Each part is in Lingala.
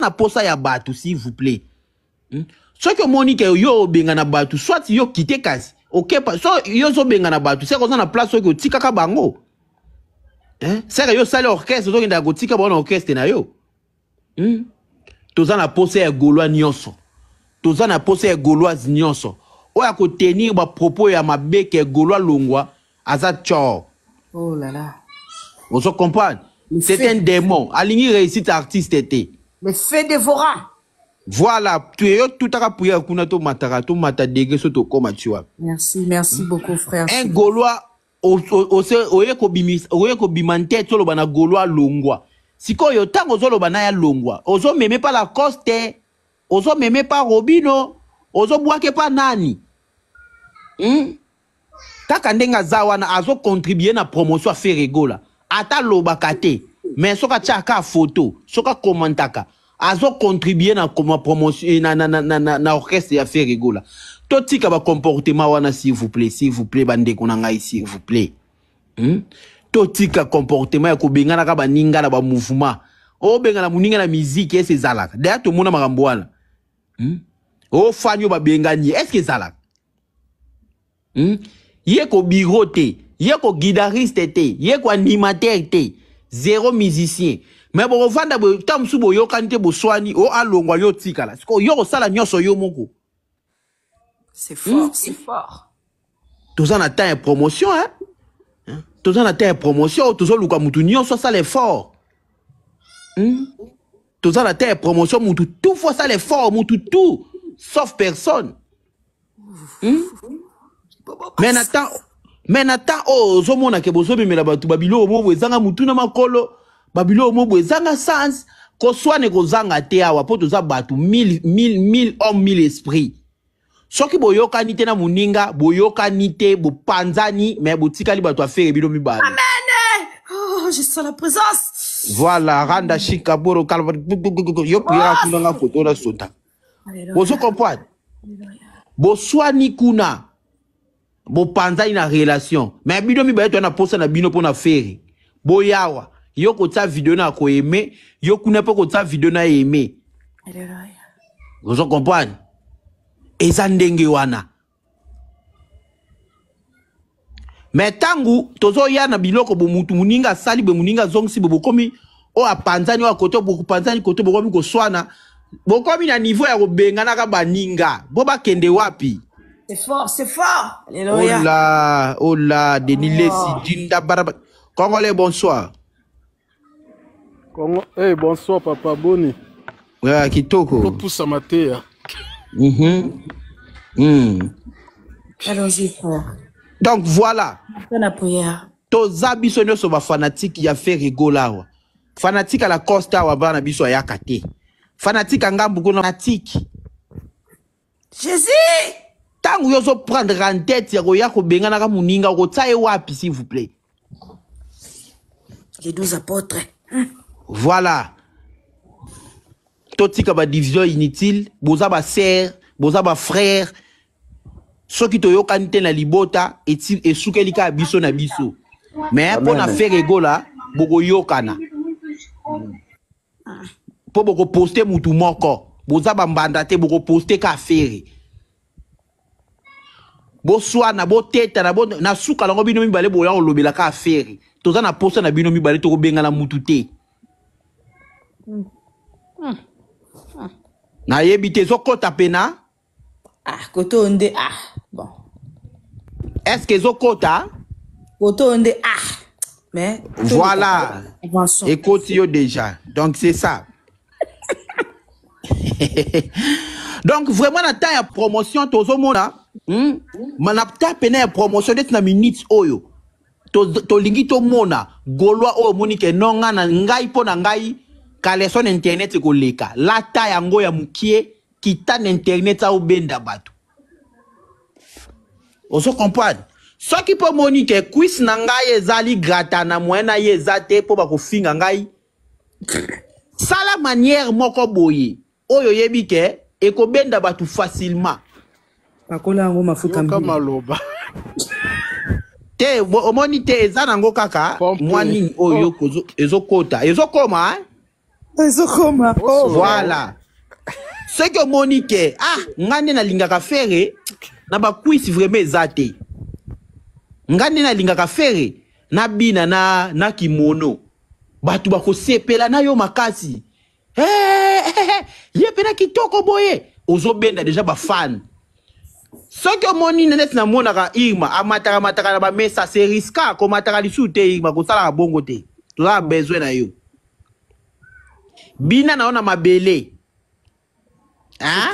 na posa ya batu s'il vous plaît. Ce que Monique yo benga na batu soit yo quitter kasi. OK pas so yo zo benga na batu c'est comme ça na place que tika ka bango. C'est que yo sale orchestre zo nda go tika bon orchestre na yo. Toza na posa ya Gaulois nyonso. Toza na posa ya Gauloise nyonso. Oya ko tenir ba propos ya mabeke Gaulois longwa aza tcho. Oh là là. On se comprend. C'est un démon. Aligny réussite artiste était. Mais fait dévorant. Voilà, tu es tout à pour kuna to matara to mata dege so to koma tu vois. Merci beaucoup frère. Un Gaulois oye ko bimante to lo bana Gaulois longwa. Siko yo tango zo lo bana ya longwa. Ozo meme pas la coste. Ozo meme pas Robino. Ozo boake pas nani. Kaka ndenga zawana azo contribuer na promotion Ferregola. Ata lobakate. Mais soka chaka photo, soka komantaka. Azo contribuer na promotion na orchestre ya Ferregola. Totika ba comportement wana s'il vous plaît bande konanga s'il vous plaît. Totika comportement ya ko bengana ka baninga na ba mouvement. O bengana muninga na musique ese zalaka. D'ailleurs to mona makambo wana. O fanyo ba bengani est-ce que zalaka? Yeko birote, yeko guitariste te, yeko animateur te, zéro musicien. Mais bon, vanda bo tam subo yo kante bo swani o alongwa yo tikala. Siko yo sala nyoso yo moko. C'est fort, c'est fort. Tous en attend une promotion hein. Tous en attend une promotion, tous en luka mutu nyoso ça l'effort. Tous en attend une promotion mutu tout fois ça l'effort, mutu tout sauf personne. Mais Nathan, oh, zomona ke bozo bimela batu babilo mo bwezanga mutu na makolo, babilo mo bwezanga sans, ko swane ko zanga te awa po toza batu mille hommes, 1000 esprits. Soki boyoka nite na muninga, boyoka nite, bo panzani, mais botikali batu affaire bilo mibale. Amen! Oh, je sens la présence. Voilà, randa shikaboro kalva, yo priya kunanga photo na sota. Bozo comprendre? Bo swani kuna. Bo panza ina relation mais bino mi ba to na posa na bino pona faire bo yawa yo ko ta video na ko aimer yo kuna pe ko ta video na aimer vous comprenez eza ndenge wana mais tangu tozo ya na biloko bo mutu muninga sali be muninga zongsi bo komi o apanzani wa koto bo panzani koto bo komi ko swana bo komi na niveau ya ko bengana ka baninga bo ba kende wapi. C'est fort. Alléluia. Oh là, Denilé Sidinda Baraba. Congolais, bonsoir. Hey, bonsoir, Papa Boni. Ouais, Kitoko. Pour pousser ma terre. Allons-y, frère. Donc voilà. La prière. Tous abissonnés sur ma fanatique qui a fait rigoler. Fanatique à la Costa ou à Bana Bisso à Yakate. Fanatique à Ngambuko fanatique. Jésus! Tant que vous prendre en tête, vous bengana ka muninga ko tsaye wapi s'il vous plaît. Les 12 apôtres. Voilà. Totika ba division inutile, boza ba sœur, boza ba frère. Ceux qui toyo kanite na libota et soukelika biso na biso. Mais pour na faire egola, boko yokana. Pour boko poster mutu moko, boza ba mbanda te boko poster ka faire. Bo swana bo teta na bo na suka lango bino mibale bo ya olobela ka affaire toza na posa na bino mibale to ko benga na mutu te na yebite zokota pena koto onde bon est-ce que zokota koto onde mais voilà écoute yo déjà donc c'est ça. Donc vraiment na ta ya promotion tozo mona manapta pena ya promotion det na minutes oyo to lingi to mona Gaulois oyo monike nonga na ngai po na ngai kaleson internet ko leka la ta yango ya mukie kita na internet au benda batu oso comprendre so ki po monike quiz na ngai ezali grata na moyena yezate po ba ko finga ngai sala manière moko boye oyo yebike eko benda batu facilement. Pakola ngo mafuta maloba. Te omoni te ezana ngo kaka mwani oyo ezokota ezokoma ezokoma Voilà. Ce que Monique, ngane na lingaka fere, na ba quiz vraiment ezate. Ngane na lingaka fere, na bina na kimono. Batu bako sepela na yo makasi. Ye pena kitoko boye. Ozo benda déjà ba fan. Ce que moni nenet na monaka Irma, amataka na ba mesa c'est risqué ko mataka lisute Irma ko sala bongo te. Tu as besoin na yo. Bina na ona mabele. Hein?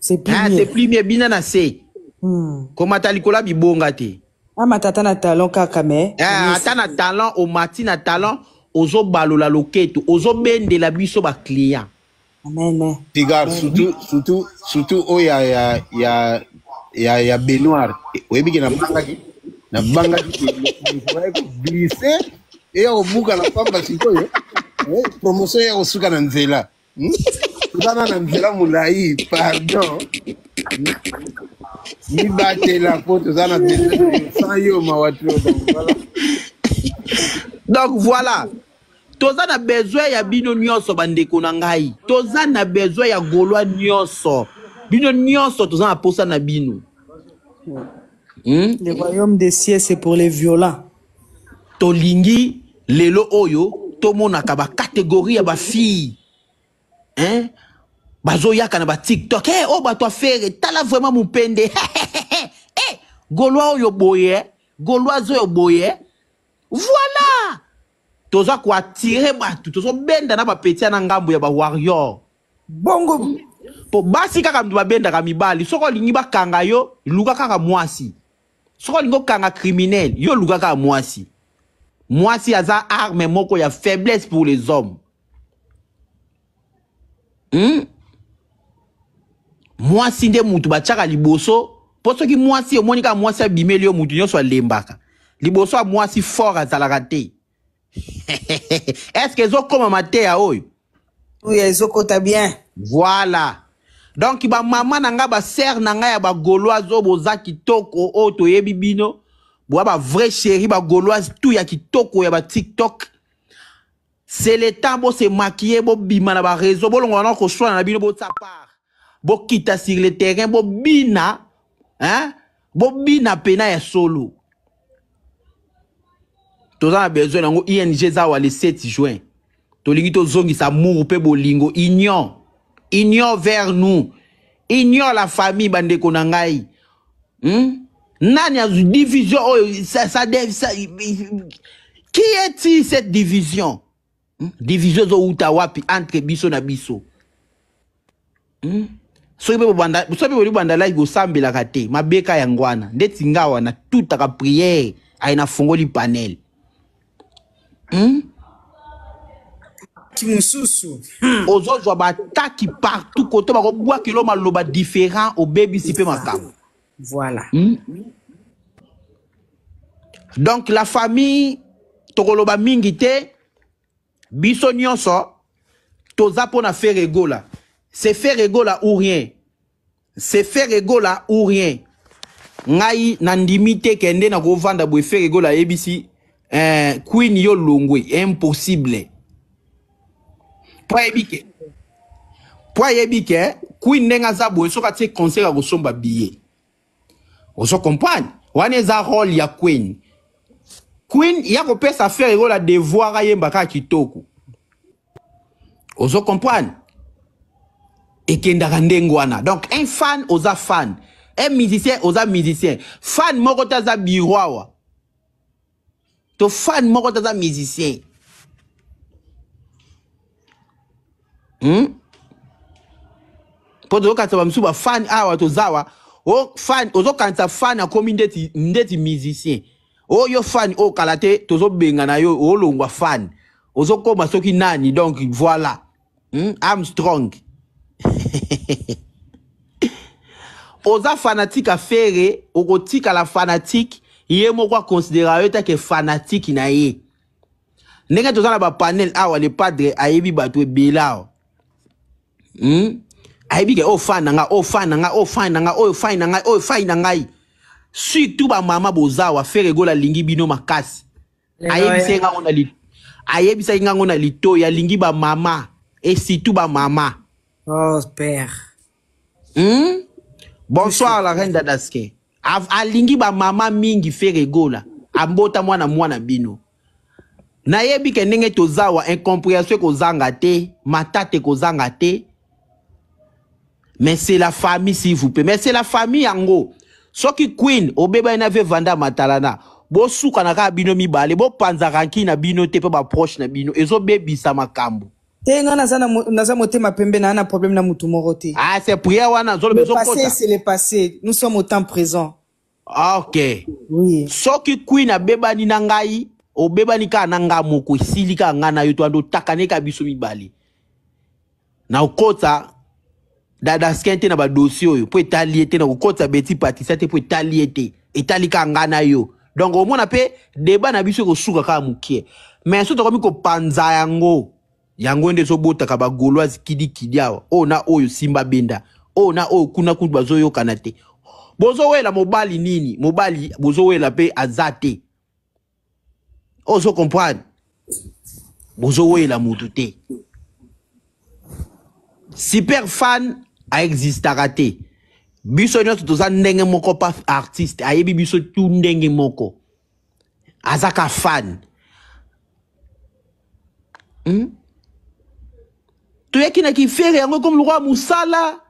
C'est plus mieux. C'est plus mieux bina na se. Comment ta likola bibonga te. Matata na talon kaka me. Ata na talent au mati na talent ozo balola loketo, ozo bende la biso ba client. Amen. Regarde, surtout oh ya Benoît. Oui, bien na banga qui glisser et au buka na pamba sikoyo. Promotion ya osuka na nzela. Tuzana na nzela mulai, pardon. Ni bate la photo zana sans yo ma watu voilà. Donc voilà. Toza na besoin ya bino nyonso bandeko na ngai. Toza na besoin ya Gaulois nyonso. Bino nyonso toza na posa na bino. Le royaume des cieux c'est pour les violents. Tolingi lelo oyo tomonaka ba catégorie ya ba fille. Hein? Bazoyaka na ba TikTok. Oh ba toi faire tala vraiment mupende. Gaulois oyo boye, Gaulois oyo boye. Voilà. Toza ko attirer batu, tozo benda na ba petia na ngambo ya ba warrior. Bongo. Po basi kaka mtu babenda ka mibali, soko lingi ba kanga yo, luka kaka mwasi. Soko lingo kanga criminel, yo luka kaka mwasi. Mwasi aza arme moko ya faiblesse pour les hommes. Mwasi nde mutu bachaka liboso, poso ki mwasi omonika mwasi abimeli yo mutu nyonso alembaka. Liboso mwasi fort azalaka te. Est-ce que zo koma matea oyo? Oui, ezokota bien. Voilà. Donc ba mama nanga ba sœur nanga ya ba Gauloise o boza kitoko o to yebi bino. Bo ba vrai chéri ba Gauloise tout ya kitoko ya ba TikTok. C'est le temps bo se maquiller bo bima na ba réseau bo longo na ko choix na bino bo tsapar. Bo kita sur le terrain bo bina, hein? Bo bina pena ya solo. Toza na besoin nango ING zawa le 7 juin. Tolingi to zongi sa mouru pe bolingo union. Union vers nous. Union la famille bandeko na ngai. Nani a division qui est-il cette division? Division zo utawapi entre biso na biso. Soki be banda like go sambela kate mabeka ya ngwana ndeti ngawa na tuta ka prière aina fongoli panel. Kimususu. Ozo ba taki partout koto ba ko bwa kilo maloba différent au baby sipe makam. Voilà. Donc la famille tokoloba mingi te biso nyonso toza pona faire egola. C'est faire egola ou rien. C'est faire egola ou rien. Ngai nandimite kende na ko vanda bo faire egola ABC Queen yo longwe impossible. Pour yebike Queen nenga za bo so ka te conseil ko somba billet. Oso comprendre. Wane za rôle ya Queen. Queen ya ko pesa faire egola devoir yemba ka kitoko. Oso comprendre. Et kendaka ndengwana. Donc un fan oza fan, un musicien oza musicien. Fan moko taza biroawa. To fan moko taza musicien. Poto kata bamsuba fan awa to zawa. O fan ozo kanta fan akomi ndeti musicien. O yo fan o kalate tozo benga na yo o longwa fan. Ozo koma soki nani donc voilà. Armstrong. Oza fanatique à faire, okotika la fanatique, yé moko considéra yo que fanatique na ye. Nenga tozana ba panel awa le padre ayebi bato ebela. Ayebi ke o fan nanga, o fan nanga, o fan nanga, o fan nanga, o fan nanga. Surtout ba mama bozawa faire gola lingi bino makasi. Ayebi senga ngona li. Ayebi senga ngona lito ya lingi ba mama. et surtout ba maman. Oh, père. Bonsoir la reine Dadaske. Alingi ba maman mingi Ferregola. Ambota mwana bino. Nayebi ke ndenge tozawa incompréhension ko zanga te, matate ko zanga te. Mais c'est la famille s'il vous plaît. Mais c'est la famille yango. Soki queen obeba inave vanda matalana. Bo suka na ka bino mibale, bo panza ranki na bino te pe ba proche na bino. Ezo bebisa makambo. Te nga naza motema pembe na problème na mutu moko te. Ah, c'est prière wana zolo bezo kota. Le passé c'est le passé. Nous sommes au temps présent. OK. Oui. Soki queen abeba ni na ngai, obeba ni ka na nga moko silika nga na yo to ando takane ka biso mibale. Na okota Dadaske te na ba dossier oyo po etali ete na okota beti patisa te po etali ete etali ka nga na yo. Donc au moins pe débat na biso ko suka ka mukie. Mais so to komi ko panza yango. Yango nde so bota ka ba gauloise kidi awa. O na oyo Simba Benda. O na oyo kuna bazo yo kanate. Bozo wela mobali nini? Mobali bozo wela pe azate. O so comprendre. Bozo wela mutu te. Super fan a existara te. Biso nyoto toza ndenge moko pa artiste. Ayebi biso tu ndenge moko. Azaka fan. Tu yeki na ki fere yango comme le roi Moussala.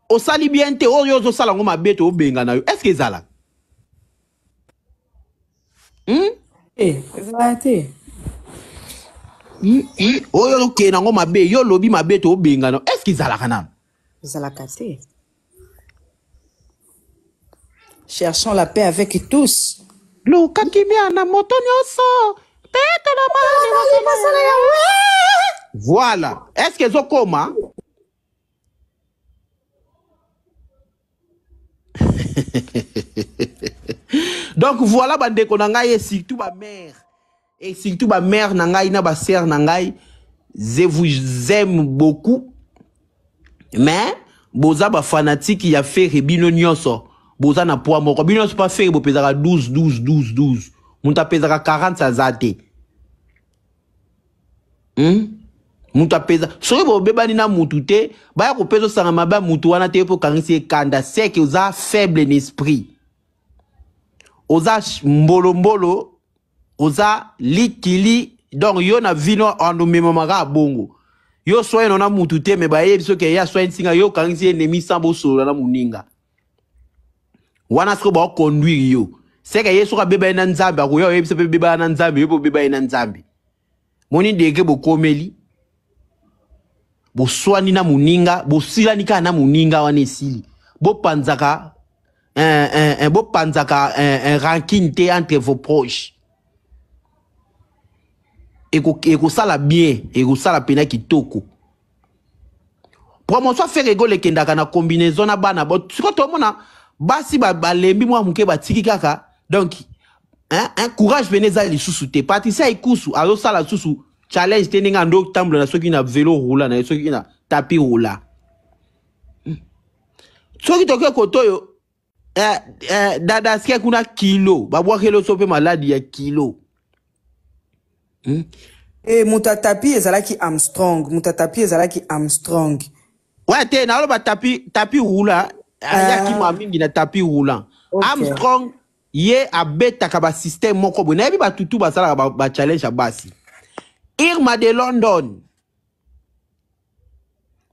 O sali bien te. O yozo sala ngo mabeto o benga na yo. Est-ce que zala? Zala te. O yozo ke na ngo mabe. Yo lobi mabeto o benga na yo. Est-ce que zala kanam? Zala kate. Cherchons la paix avec tous. Luka kimia na moto nyoso. Peto na mani. Voilà. Est-ce que zokoma? Donc voilà bande konangai et surtout ma mère. Et surtout ma mère nangai na ba sœur nangai. Je vous aime beaucoup. Mais boza ba fanatique ya fait rebino nyonso. Boza na poa moko. Bino pas faire bo pesaka 12. Munta pesaka 40 azate. Muta pesa. Soki bo beba ni na mutu te, ba ya ko peso sanga maba mutu wana te po kangisi kanda c'est que oza faible en esprit. Oza mbolo, oza likili, donc yo na vino ando memamaka bongo. Yo soye nona mutu te me ba ye biso ke ya soye nsinga yo kangisi ennemi sambo solo na muninga. Wana sko ba conduire yo. C'est que yeso ka beba na nzambe ko yo yebiso pe beba na nzambe yo po beba na nzambe. Moni deke bo komeli. Bo swani na muninga, bo silani ka na muninga wana esili. Bo panzaka un ranking te entre vos proches. Et ko sala bien, et ko sala pena kitoko. Promotion fait rigole kendaka na combinaison na bana. Bo siko to mona basi ba lembi mwa muke ba tiki kaka. Donc un courage veneza li susu te. Patisa ikusu azo sala susu challenge te ninga ndo tamble na soki na vélo roula na soki na tapis roula. Soki toke kotoyo Dadaske kuna kilo babwa kelo sope maladi ya kilo. Mutatapi ezalaki Armstrong. Mutatapi ezalaki Armstrong. Ouais te na lo ba tapis roula ayaki mingi na tapis roulant. Okay. Armstrong ye abeta ka ba système moko bo na bi ba tutu ba sala ba challenge ya basi. Irma de London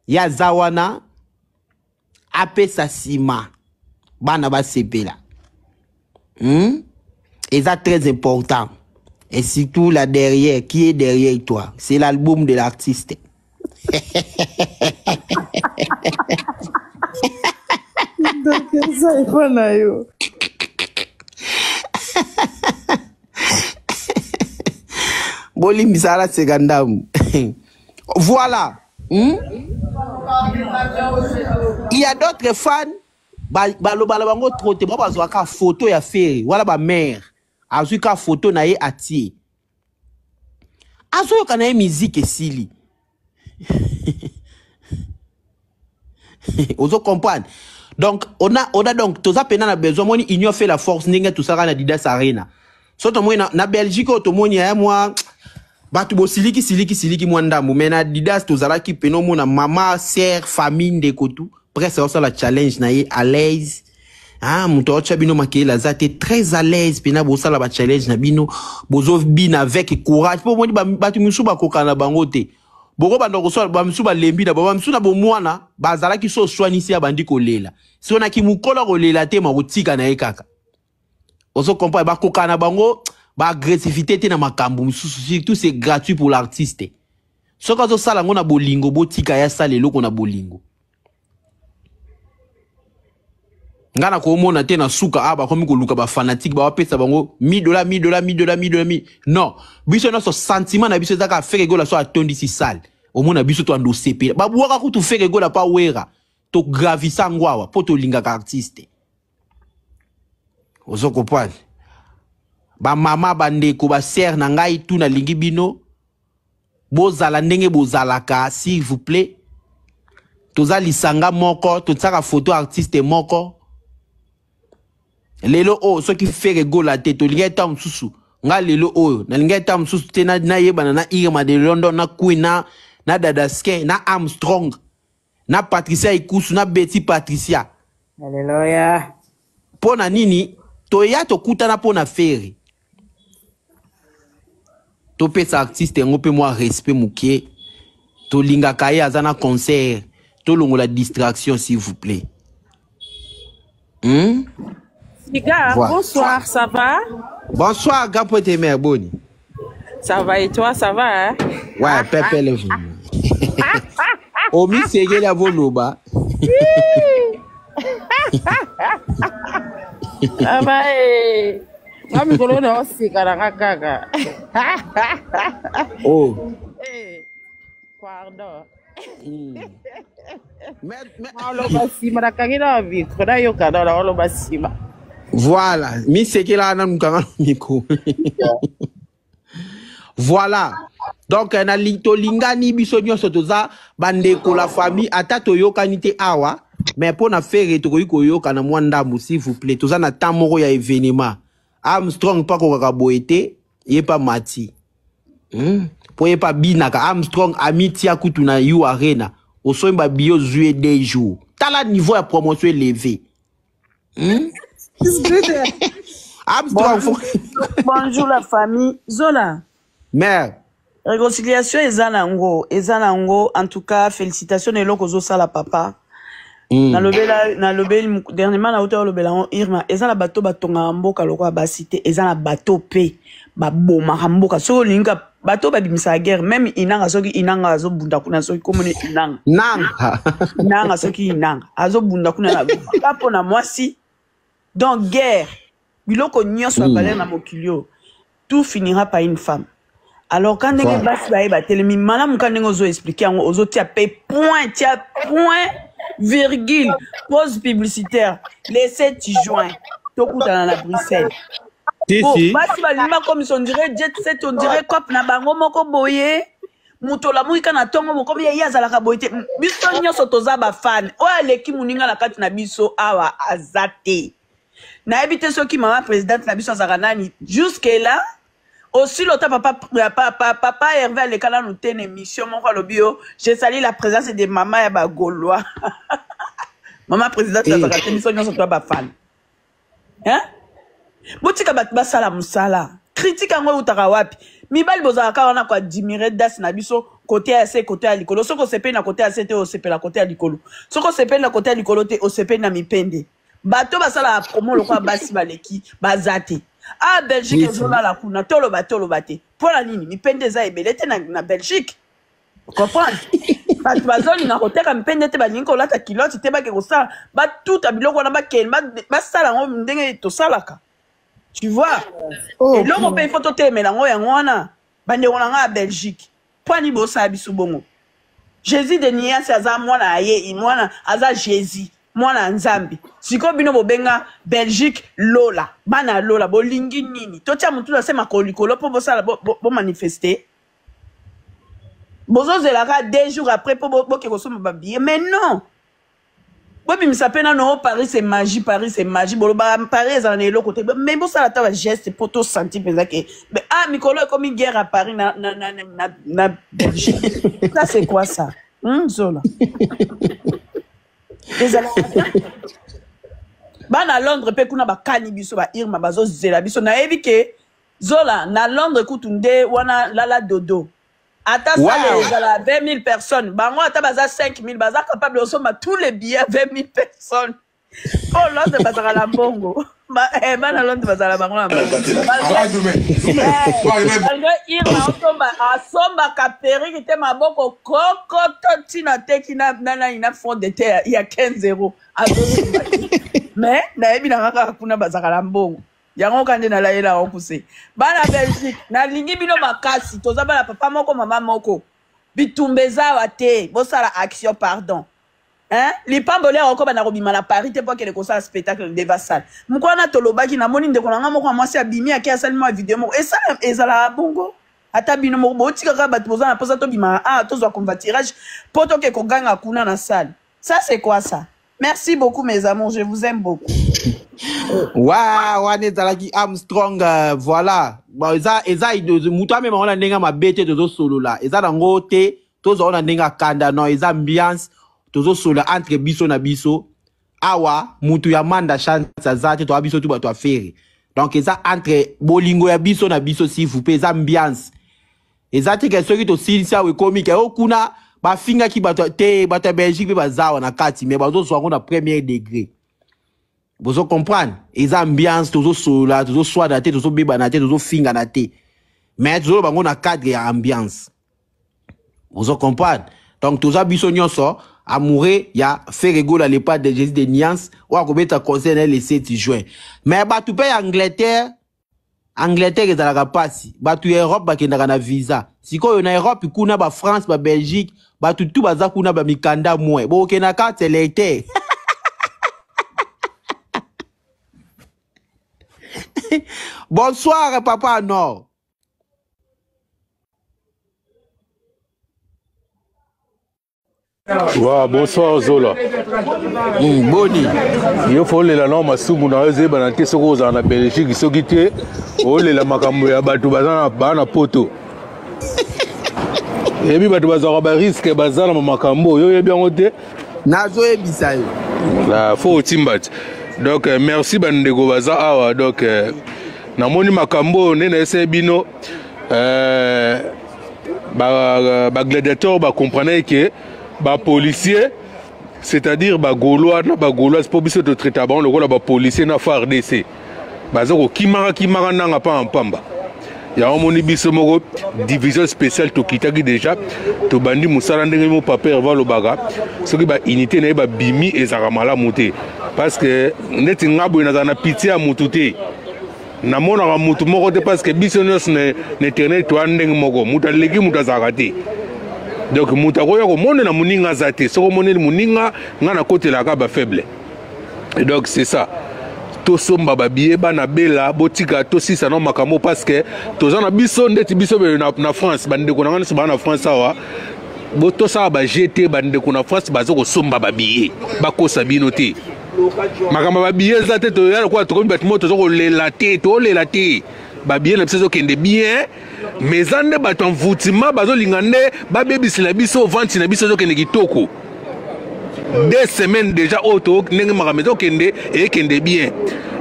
ya zawana apesa sima bana ba sepela. Et ça très important. Et surtout là derrière, qui est derrière toi? C'est l'album de l'artiste. Boli misala segandamu. Voilà. Il y a d'autres fans. Balobango trotte. Ba bazwa ka photo ya fere. Voilà ba mère. Azu ka photo na ye atie. Azu ka na ye musique esili. Ozo comprendre. Donc on a donc tout ça pena na besoin moni union fait la force ninga tout ça na Didas Arena. So to moni na Belgique to moni ya moi Batu bo siliki mwandambo. Mena didas tozalaki peno mona mama, sœur, famille ndeko tout. Presque ça la challenge na ye à l'aise. Ah, muto ocha bino makela zate très à l'aise pena bo sala ba challenge na bino. Bozo bina avec courage. Po moni batu musu ba kokana bango te. Boko ba ndoko so ba musu ba lembi na ba musu na bo mwana bazalaki so soinisi ya bandi kolela. Si on a ki mukola kolela te ma kotika na ye kaka. Ozo comprendre ba kokana bango ba agressivité te na makambo mususu surtout c'est gratuit pour l'artiste. Soka zo sala ngona bolingo botika ya sala eloko na bolingo. Ngana ko mona te na suka aba komi ko luka ba fanatique ba wapesa bango $1000. Non, biso na so sentiment na biso zaka faire gola so atondi si sale. Au mona biso to ando CP. Ba buaka ko tu faire gola pa wera. To gravisa ngwawa po to linga ka artiste. Ozo comprendre. Ba mama bandeko ba sœur na ngai tu na lingi bino. Bozala ndenge bozalaka s'il vous plaît. Toza lisanga moko, to tsaka photo artiste moko. Lelo o so ki fere go la te to lingeta msusu nga lelo o na lingeta msusu te na yeba na Irma de London na Queen na Dadaske na Armstrong na Patricia Ikusu na Betty Patricia. Haleluya. Pona nini to ya to kutana pona fere to pesa artiste ngope moi respect mukie to linga kaye azana concert to longo la distraction s'il vous plaît. Liga, Voilà. bonsoir, ça va? Bonsoir, Gapote Mère Boni. Ça va et toi, ça va? Hein? Ouais, Pepe le film. Omi sege la voloba. Ah bah, Mami Colonna aussi, Karakaga. Oh. Pardon. Mais, Olobasima, Nakagina, Victor, Yokada, Olobasima. voilà. Mi sege la nan mukanga miko. Voilà. Donc, na to lingani biso nyonso toza bandeko la famille ata toyokani te awa. Mais pour na faire tokoyi koyoka na mwandambu s'il vous plaît. Toza na tamoro ya événement. Armstrong pa ko boete, ye pa mati. Po ye pa binaka Armstrong amitia kutu na you arena. Osoimba bio zué des jours. Tala niveau ya promotion élevé. Armstrong Bonjour la famille. Zola. Mère. Réconciliation ezanango. Ezanango. En tout cas, félicitations et lokozo sala papa. Na lobel dernièrement na hauteur lobela Irma. Ezana bateau batonga mboka lokwa ba cité. Ezana bateau pe. Ba boma mboka. So linga bateau ba bimisa guerre. Même inanga soki inanga azo bunda kuna soki komone inanga. Nanga. Inanga soki inanga. Azo bunda kuna na goma. Kapo na mwasi. Donc guerre. Biloko nyonso abalé na mokilio. Tout finira par une femme. Alors quand ndenge basi ba eba telemi malamu quand ndenge ozo expliquer ngo ozo tia point virgule pause publicitaire le 7 juin tokutana na Bruxelles. Si. Basi ba lima comme on dirait jet set on dirait cop na bango moko boye muto la muika na tongo moko ya yazalaka boyete biso nyonso toza ba fan o aleki muninga na kati na biso awa azate na ebite soki mama présidente na biso azaka nani jusque là. Aussi, l'autre papa Hervé à l'école nous tient une émission, mon roi bio. J'ai sali la présence de maman et ma Gaulois. Maman présidente, ça va émission, nous sommes pas fan. Hein? Boutika batba sala musala. Critique en moi ou tarawapi. Mi bal bozaka on a quoi admirer das na biso côté assez côté à l'icolo. Soko sepe na côté assez te o sepe la côté à l'icolo. Soko sepe na côté à l'icolo te o sepe na mi pende. Bato basala promo le quoi basi baleki bazate. Ah, Belgique, zola la kuna, tolo bate. Pour la ligne, mi pende za ebelete na Belgique. Comprends? Bazoli na hoteka mi pende te ba linko lata kilote te ba ke kosa, ba tout abiloko na ba ken, ba sala ngo ndenge to salaka. Tu vois? Et là on peut photo te melango ya ngwana, bande ona nga Belgique. Point ni bosa bisu bongo. Jésus de nia sa za mwana aye, mwana aza Jésus. Mwana nzambi siko bino bobenga Belgique lola bana lola bolingi nini totia mutu na sema kolikolo po bosala bo manifester bozo zelaka 2 jours après po boke kosoma ba billet mais non Bobi misapena no Paris c'est magie bolo ba Paris en est l'autre côté mais bon ça la tava geste pour tout sentir pensa que ah Mikolo est comme une guerre à Paris na ça c'est quoi ça Zola désolé ba na Londres pe kuna ba kani biso ba Irma bazo zela biso na ebi ke Zola na Londres kutunde wana lala dodo. Attends, ça, les 20 000 personnes. Bango, attends, baza 5 000. Baza capable de sommer tous les billets à 20 000 personnes. Oh, Londres, baza la bongo. Ban à Londres, baza la bango. Asomba kaperi qui était ma boko koko totina tekina nana ina fond de terre il y a 15 €. Mais na ebi na kaka kuna baza la bongo. Yango kande na laela okuse bana Belgique na lingi bino makasi toza bana papa moko mama moko bitumbeza wate bosala action pardon hein lipambole oko bana robima na Paris te pour que le concert spectacle de Vassal mukwana tolobaki na moni ndeko nanga moko mwasi abimi aki asalima vidéo moko et ça ezala bongo ata bino moko botika ka batu boza na posa to bima tozwa convoiturage poto ke ko ganga kuna na salle ça c'est quoi ça. Merci beaucoup mes amours, je vous aime beaucoup. Waouh, on est dans la Armstrong, voilà. Bon, eza muta même on a nenga ma bête de solo là. Eza dango te, tous on a nenga kanda no, eza ambiance, tous solo entre biso na biso. Awa, mutu ya manda chance zate to abiso tu ba to affaire. Donc eza entre bolingo ya biso na biso s'il vous plaît, eza ambiance. Eza te que ceux qui to silisa we comique o kuna ba finga ki bato te bato Belgique be bazawa na kati mais bazo so na premier degré. Vous comprenez? Eza ambiance tozo sola, tozo soa na te, tozo beba na te, tozo finga na te. Mais tozo bango na cadre ya ambiance. Vous comprenez? Donc toza biso nyonso amoureux ya Ferrego la lepa de Jésus de Niance wa ko beta concert le 7 juin. Mais bato pe Angleterre ezalaka pasi batu ya Europe bakendaka na visa sikoyo na Europe kuna ba France ba Belgique batu tu baza kuna ba mikanda mwe bo kena ka telete bonsoir papa non Wow, bonsoir Zola. Boni. Il faut les langues masumu na eze banante soko za na Belgique soki te ole la makambo ya batu bazana bana poto. Ebi batu bazara ba risque bazana makambo yo yebi ngote. Nazo ebisa yo. La faut timbat. Donc merci bandego baza awa donc na moni makambo nena ese bino ba gladiateur ba comprendre que ba policier c'est-à-dire ba gaulois c'est pas biso de traiter ba on le ba policier na FARDC bazako kimara nanga pa en pamba ya omoni biso moko division spéciale to kitaki déjà to bandi musala ndenge mo papier va lo baga soki ba unité na ba bimi ezaka mala monter parce que neti ngabo na pitié à mututé na mona mutu moko te parce que biso nyos ne tenait to ndenge moko mutaleki mutazakati. Donc mutakoya ko monde na muninga zate soko moneli muninga ngana côté la ka ba faible. Et donc c'est ça. To somba ba biye bana bela botika to sisa no makamo parce que to zana biso ndeti biso na France bande ko ngana se na France awa boto sa ba GT bande ko na France bazo ko somba ba biye bakosa bino te. Makamba ba biye zate to ya ko to ko batimo to ko lelate to lelate ba biye na biso kende bien. Mais ande baton voutima bazo lingande ba bebisi la biso venti na biso kende kitoko 2 semaines déjà auto ndenge makamezo kende et kende bien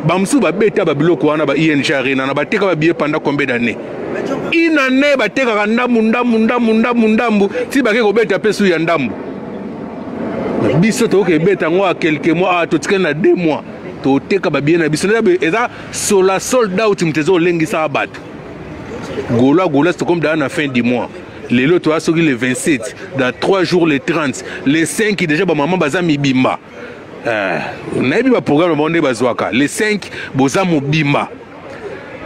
bamsu ba beta ba biloko wana ba ING arena na bateka ba biye pendant combien d'années une année bateka ndambu ti ba ke ko beta pesu ya ndambu biso to ke beta ngwa quelques mois to tikana na 2 mois to teka ba biye na biso eza sola sold out mtezo lengisa abatu Gola, c'est comme dans la fin du mois. Les lots, le 27, dans 3 jours, les 30, les 5 qui déjà, maman, bazami bimba. On a eu un programme de bazouaka. Les 5, bozamo bimba.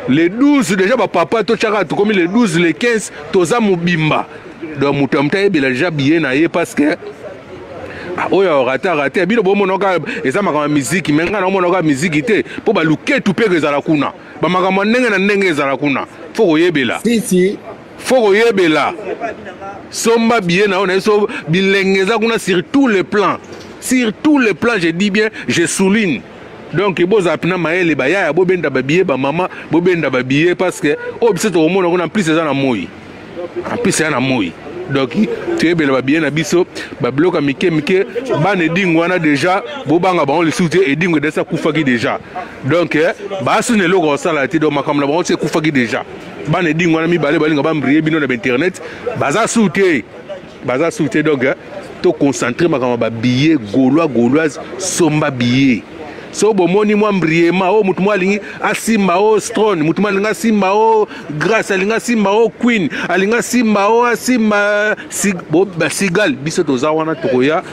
Les 12, déjà, papa, tout comme les 12, les 15, tozamo bimba. Donc, moutamta, il a déjà bien aillé parce que. Oh, il a raté. Il y a une musique, mais il y a une musique pour baluke tout père ezalakuna. Ba makambo ndenge na ndenge ezalakuna. Faut yebela. Si. Faut yebela. Somba bien na on so bilengeza kuna sur tous les plans. Sur tous les plans, je dis bien, je souligne. Donc, il faut apprendre à les baya, il faut babier, maman, il faut babier parce que, oh, c'est au monde, on a plus ça dans moi. En plus, c'est un moi. Donc, tu es bien à biso, bloc à Mike, ban et dingwana déjà, bobanga on le soutient et dingwe de ça koufagi déjà. Donc, bah, ce n'est pas ça la tête de ma caméra, on sait koufagi déjà. Ban et dingwana mi balé, balinga bam briller bino de internet, baza soutien. Baza soutien donc, to concentrer ma caméra billet, gauloise, somba billet. So bomoni mwa mbriema o mutu mwalingi asimba o strone mutu mwalinga asimba o grâce alinga asimba o queen alinga asimba o asimba sigal biso toza wana tokoya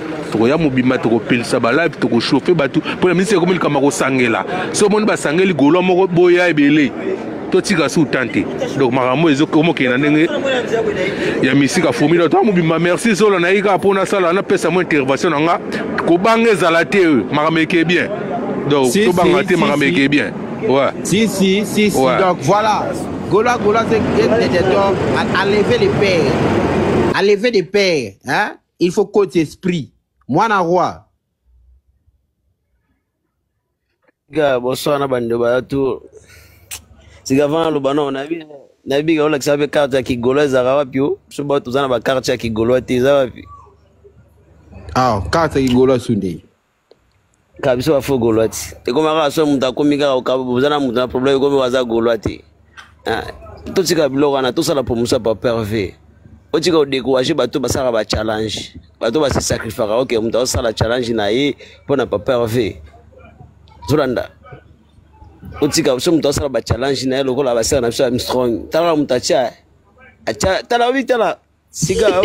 mobima tokopelisa balive tokochauffe batu po na ministre komeli kama kosangela so moni basangeli golo moko boya ebele totika su tante donc makambo ezokokena ndenge ya misika formule to mobima merci solo na ika pona sala na pesa mo intervention nanga kobanga ezala te makambo eke bien. Donc, tout le bien. Ouais. Si. Ouais. Donc, voilà. Gola, c'est à lever les pères. À lever les pères. Hein? Il faut coach esprit. Moi, na roi. Gars, bonsoir, na bande bato. C'est qu'avant, le banon, on a vu. Nabi, on a que ça avait carte qui gauloise, Zarapio. Je sais pas, tout ça, on a carte qui gauloise, Zarapio. Ah, carte qui gauloise, Sunday. Kabisa wa fo golwati te koma ka so muta komika ka bozana muta problème ko waza golwati to tika biloko na to sala pour musa pa pervé o tika o décourager bato basaka ba challenge bato ba se sacrifier OK muta sala challenge na ye pona pa pervé zolanda o tika so muta sala ba challenge na ye lokola ba sala na so strong tala muta cha tala vitala siga